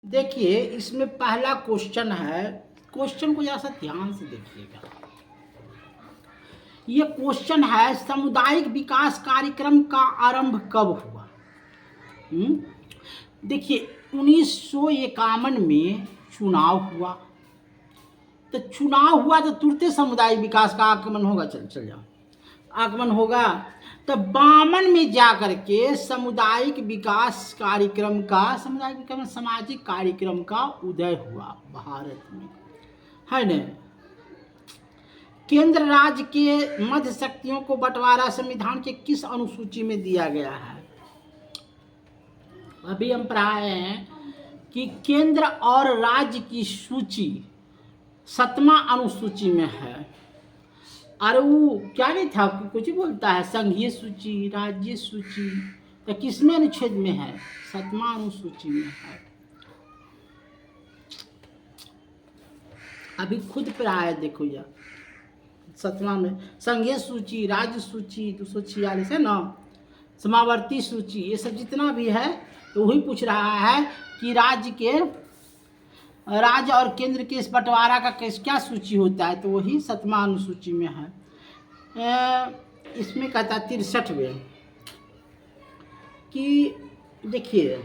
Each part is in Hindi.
देखिए इसमें पहला क्वेश्चन है, क्वेश्चन को जरा सा ध्यान से देखिएगा। ये क्वेश्चन है सामुदायिक विकास कार्यक्रम का आरंभ कब हुआ। देखिए 1951 में चुनाव हुआ, तो चुनाव हुआ तो तुरंत सामुदायिक विकास का आगमन होगा। चल जाओ, आगमन होगा। तो 52 में जाकर के सामुदायिक विकास कार्यक्रम का, सामुदायिक विकास सामाजिक कार्यक्रम का उदय हुआ भारत में, है न। केंद्र राज्य के मध्य शक्तियों को बंटवारा संविधान के किस अनुसूची में दिया गया है। अभी हम पढ़ाए हैं कि केंद्र और राज्य की सूची 7वां अनुसूची में है। अरे वो क्या नहीं था, कुछ ही बोलता है संघीय सूची, राज्य सूची, तो किसमें अनुच्छेद में है? 7वां अनुसूची में है। अभी खुद पर आया, देखो यह 7वां में संघीय सूची, राज्य सूची 246 है ना, समावर्ती सूची, ये सब जितना भी है तो वही पूछ रहा है कि राज्य और केंद्र के इस बंटवारा का क्या सूची होता है, तो वही 7वां अनुसूची में है। इसमें कहता है 63वें कि देखिए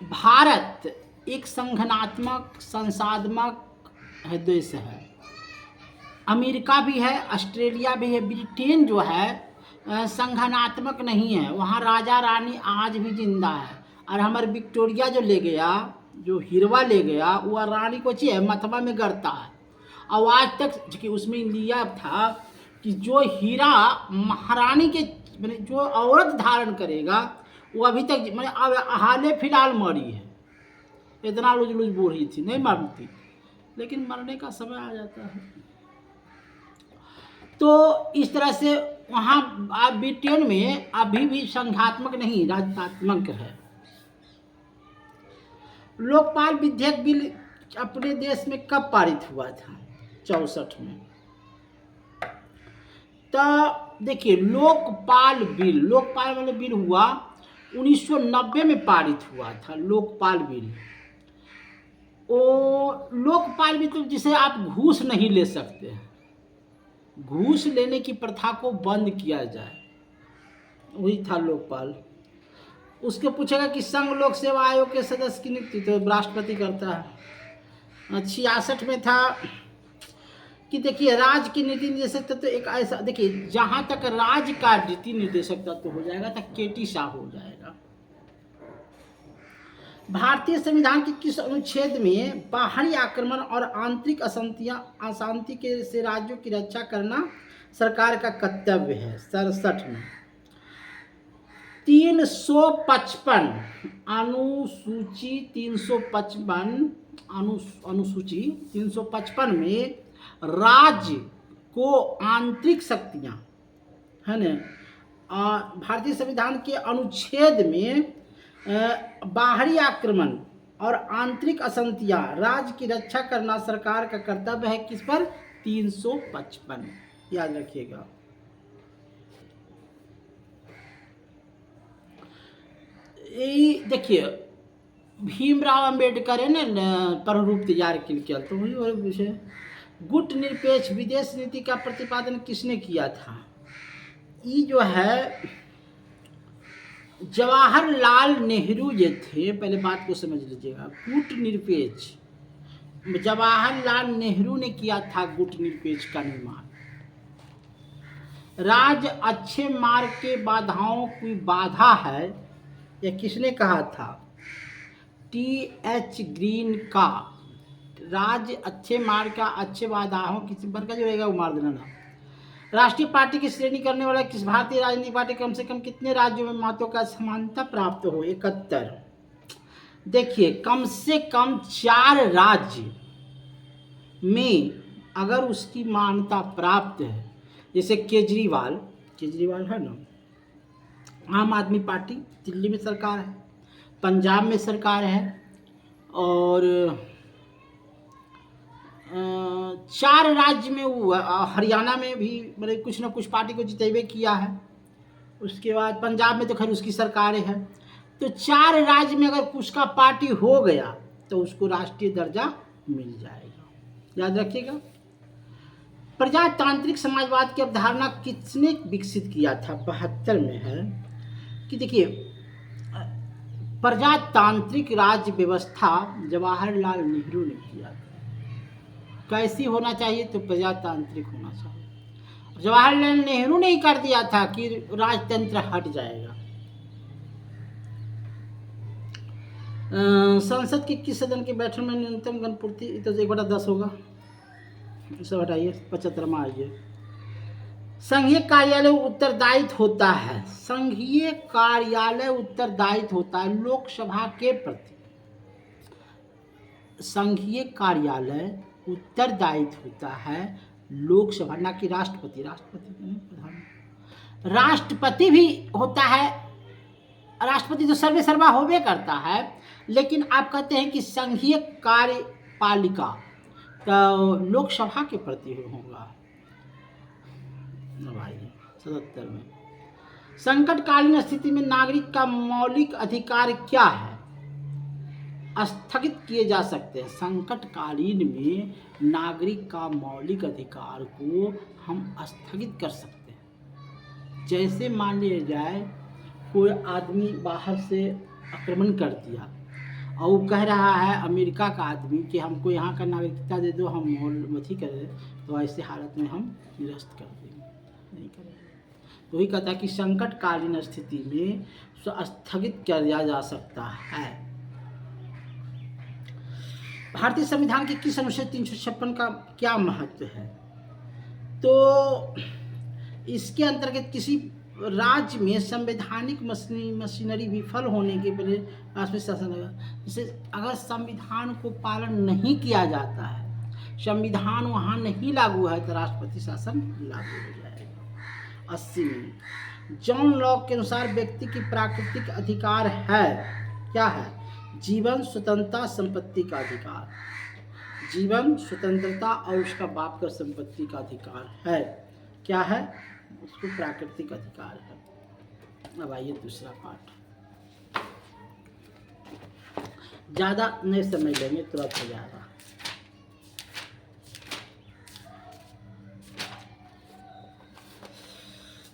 भारत एक संगठनात्मक संसाधनात्मक देश है। अमेरिका भी है, ऑस्ट्रेलिया भी है, ब्रिटेन जो है संगठनात्मक नहीं है, वहाँ राजा रानी आज भी जिंदा है। और हमारे विक्टोरिया जो ले गया, जो हीरवा ले गया, वो रानी को चाहिए मथवा में गड़ता है। और आज तक कि उसमें लिया था कि जो हीरा महारानी के जो औरत धारण करेगा वो अभी तक हाल फिलहाल मरी है। इतना लुज लुज बोल रही थी, नहीं मरती, लेकिन मरने का समय आ जाता है। तो इस तरह से वहाँ ब्रिटेन में अभी भी संघात्मक नहीं, राजनात्मक है। लोकपाल विधेयक बिल अपने देश में कब पारित हुआ था? 64 में। तो देखिए लोकपाल वाला बिल हुआ 1990 में पारित हुआ था। लोकपाल बिल, वो लोकपाल बिल तो जिसे आप घूस नहीं ले सकते हैं, घूस लेने की प्रथा को बंद किया जाए, वही था लोकपाल। उसके पूछेगा कि संघ लोक सेवा आयोग के सदस्य की नियुक्ति तो राष्ट्रपति करता है। 66 में था कि देखिए राज्य की नीति निर्देशक तत्व, तो एक ऐसा देखिए जहाँ तक राज्य का नीति निर्देशक तत्व हो जाएगा तो केटी शाह हो जाएगा। भारतीय संविधान के किस अनुच्छेद में बाहरी आक्रमण और आंतरिक अशांति के से राज्यों की रक्षा करना सरकार का कर्तव्य है? 67 में। 355 अनुसूची 355 अनुसूची 355 में राज्य को आंतरिक शक्तियां, है न, भारतीय संविधान के अनुच्छेद में बाहरी आक्रमण और आंतरिक अशांतियां राज्य की रक्षा करना सरकार का कर्तव्य है। किस पर? 355, याद रखिएगा। देखिए भीमराव अंबेडकर है ना प्रारूप तैयार किया, तो वही विषय। गुट निरपेक्ष विदेश नीति का प्रतिपादन किसने किया था? ये जो है जवाहरलाल नेहरू ये थे। पहले बात को समझ लीजिएगा। गुट निरपेक्ष जवाहरलाल नेहरू ने किया था गुट निरपेक्ष का निर्माण। राज्य अच्छे मार्ग के बाधाओं की बाधा है, यह किसने कहा था? T.H. ग्रीन का। राज्य अच्छे मार्ग का, अच्छे बाधाओं किसी पर का जो रहेगा वो मार देना ना। राष्ट्रीय पार्टी की श्रेणी करने वाला किस भारतीय राजनीतिक पार्टी कम से कम कितने राज्यों में महत्व का समानता प्राप्त हो? 71। देखिए कम से कम 4 राज्य में अगर उसकी मान्यता प्राप्त है, जैसे केजरीवाल है ना, आम आदमी पार्टी, दिल्ली में सरकार है, पंजाब में सरकार है, और 4 राज्य में वो हरियाणा में भी मतलब कुछ ना कुछ पार्टी को जितेबे किया है। उसके बाद पंजाब में तो खैर उसकी सरकार है। तो 4 राज्य में अगर उसका पार्टी हो गया तो उसको राष्ट्रीय दर्जा मिल जाएगा। याद रखिएगा। प्रजातांत्रिक समाजवाद की अवधारणा किसने विकसित किया था? 72 में है कि देखिए, प्रजातांत्रिक राज्य व्यवस्था जवाहरलाल नेहरू ने किया था। कैसी होना चाहिए? तो प्रजातांत्रिक होना चाहिए। जवाहरलाल नेहरू ने ही कर दिया था कि राजतंत्र हट जाएगा। संसद के किस सदन के बैठक में न्यूनतम गणपूर्ति? तो 1/10 होगा, इसे हटाइए। 75वां आइए। संघीय कार्यालय उत्तरदायित्व होता है, संघीय कार्यालय उत्तरदायित्व होता है लोकसभा के प्रति। संघीय कार्यालय उत्तरदायित्व होता है लोकसभा, ना कि राष्ट्रपति। राष्ट्रपति नहीं, प्रधानमंत्री। राष्ट्रपति भी होता है, राष्ट्रपति तो सर्वे सर्वा होवे करता है, लेकिन आप कहते हैं कि संघीय कार्यपालिका तो लोकसभा के प्रति होगा। भाई 77 में संकटकालीन स्थिति में नागरिक का मौलिक अधिकार क्या है? स्थगित किए जा सकते हैं। संकटकालीन में नागरिक का मौलिक अधिकार को हम स्थगित कर सकते हैं। जैसे मान लिया जाए कोई आदमी बाहर से आक्रमण कर दिया और वो कह रहा है, अमेरिका का आदमी, कि हमको यहाँ का नागरिकता दे दो, हम मौलमती करें, तो ऐसे हालत में हम निरस्त कर देंगे, नहीं करेंगे। तो वही कहता है कि संकटकालीन स्थिति में स्थगित किया जा सकता है। भारतीय संविधान की किस अनुच्छेद 356 का क्या महत्व है? तो इसके अंतर्गत किसी राज्य में संवैधानिक मशीनरी विफल होने के पहले राष्ट्रपति शासन लगा। जैसे अगर संविधान को पालन नहीं किया जाता है, संविधान वहाँ नहीं लागू है, तो राष्ट्रपति शासन लागू हो जाएगा। 80 में जॉन लॉक के अनुसार व्यक्ति की प्राकृतिक अधिकार है, क्या है? जीवन, स्वतंत्रता, संपत्ति का अधिकार। जीवन, स्वतंत्रता और उसका बाप का संपत्ति का अधिकार है, क्या है? उसको प्राकृतिक अधिकार है। अब आइए दूसरा पार्ट, ज्यादा नहीं समझ लेंगे, तुरंत हो जाएगा।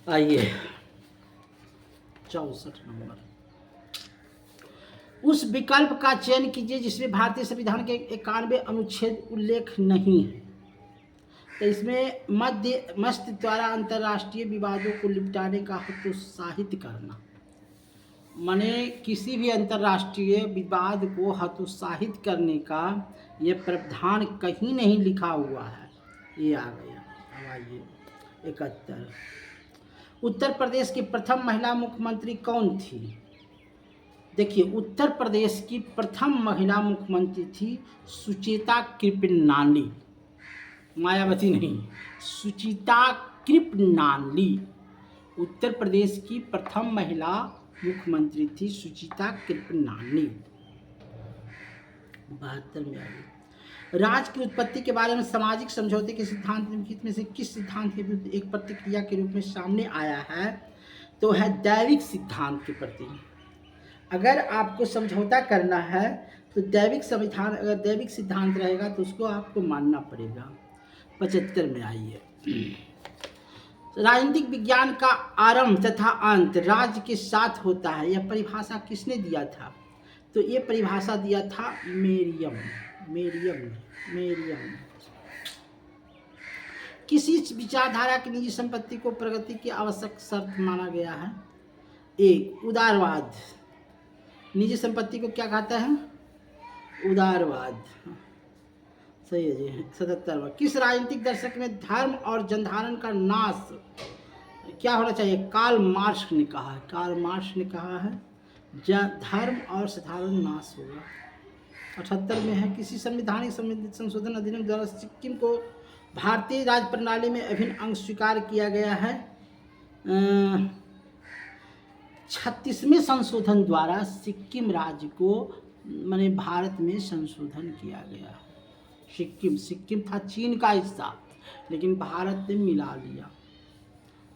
आइए 64 नंबर, उस विकल्प का चयन कीजिए जिसमें भारतीय संविधान के 91 अनुच्छेद उल्लेख नहीं है। तो इसमें मध्य द्वारा अंतर्राष्ट्रीय विवादों को निपटाने का हतोत्साहित करना, माने किसी भी अंतर्राष्ट्रीय विवाद को हतोत्साहित करने का यह प्रावधान कहीं नहीं लिखा हुआ है। ये आ गया। अब आइए 71, उत्तर प्रदेश की प्रथम महिला मुख्यमंत्री कौन थी? देखिए, उत्तर प्रदेश की प्रथम महिला मुख्यमंत्री थी सुचेता कृपलानी, मायावती नहीं, सुचिता कृपलानी। उत्तर प्रदेश की प्रथम महिला मुख्यमंत्री थी सुचिता कृपलानी। 72 में आई। राज्य की उत्पत्ति के बारे में सामाजिक समझौते के सिद्धांत निम्नलिखित में से किस सिद्धांत के विरुद्ध एक प्रतिक्रिया के रूप में सामने आया है? तो है दैविक सिद्धांत के प्रति। अगर आपको समझौता करना है तो दैविक संविधान, अगर दैविक सिद्धांत रहेगा तो उसको आपको मानना पड़ेगा। 75 में आइए, राजनीतिक विज्ञान का आरंभ तथा अंत राज्य के साथ होता है, यह परिभाषा किसने दिया था? तो ये परिभाषा दिया था मेरियम। किसी विचारधारा की निजी संपत्ति को प्रगति की आवश्यक शर्त माना गया है? 1, उदारवाद। निजी संपत्ति को क्या कहता है? उदारवाद। सही है जी। 77वां, किस राजनीतिक दर्शक में धर्म और जनधारण का नाश क्या होना चाहिए? कार्ल मार्क्स ने कहा है। कार्ल मार्क्स ने कहा है धर्म और साधारण नाश होगा। 78 में है, किसी संवैधानिक संशोधन अधिनियम द्वारा सिक्किम को भारतीय राज्य प्रणाली में अभिन्न अंग स्वीकार किया गया है? 36वें संशोधन द्वारा सिक्किम राज्य को माने भारत में संशोधन किया गया। सिक्किम था चीन का हिस्सा, लेकिन भारत ने मिला लिया।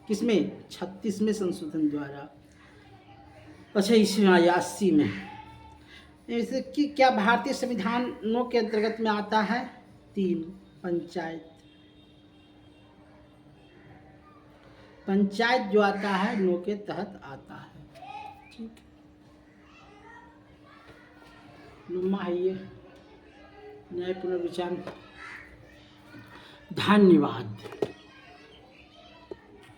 किसमें? 36वें संशोधन द्वारा। अच्छा, इसमें आया 80 में। जैसे कि क्या भारतीय संविधान नो के अंतर्गत में आता है? 3, पंचायत। पंचायत जो आता है नो के तहत आता है। ठीक, नुमा है ये न्याय पुनर्विचार। धन्यवाद।